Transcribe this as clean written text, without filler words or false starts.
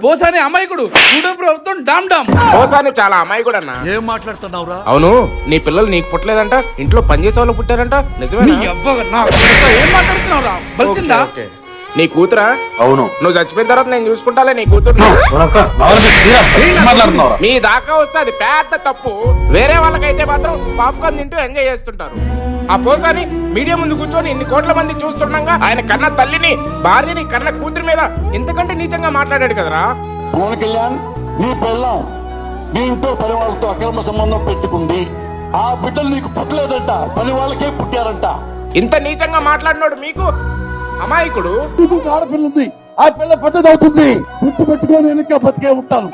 పోసాని అమాయకుడు, కూటమి ప్రభుత్వం డామ్ డామ్. పోసాని చాలా అమాయకుడు అన్న. ఏం మాట్లాడుతున్నావురా? అవును, నీ పిల్లలు నీకు పుట్టలేదంట, ఇంట్లో పనిచేసే వాళ్ళు పుట్టారంట, నిజమే? ఏం మాట్లాడుతున్నావురా? బలిసిందా? నీ కూతురా? అవును. నువ్వు చచ్చిపోయిన తర్వాత నేను చూసుకుంటాలే నీ కూతురు. మీ దాకా వస్తే అది పెద్ద తప్పు. వేరే వాళ్ళకైతే మాత్రం పాప్కార్న్ తింటూ ఎంజాయ్ చేస్తుంటారు. ఆ పోసాని మీడియా ముందు కూర్చొని ఇన్ని కోట్ల మంది చూస్తుండగా ఆయన కన్న తల్లిని, భార్యని, కన్న కూతురు మీద ఇంతకంటే నీచంగా మాట్లాడాడు కదరా. పవన్ కళ్యాణ్, నీ పిల్లం నీ ఇంట్లో పని వాళ్ళతో అక్రమ సంబంధం పెట్టుకుంది. ఆ బిడ్డలు నీకు పుట్టలేదంట, పని వాళ్ళకే పుట్టారంట. ఇంత నీచంగా మాట్లాడినోడు మీకు అమాయకుడు. ఆడపిల్ల ఉంది, ఆ పిల్ల పెద్దదవుతుంది. గుర్తు పెట్టుకొని వెనక బతికే ఉంటాను.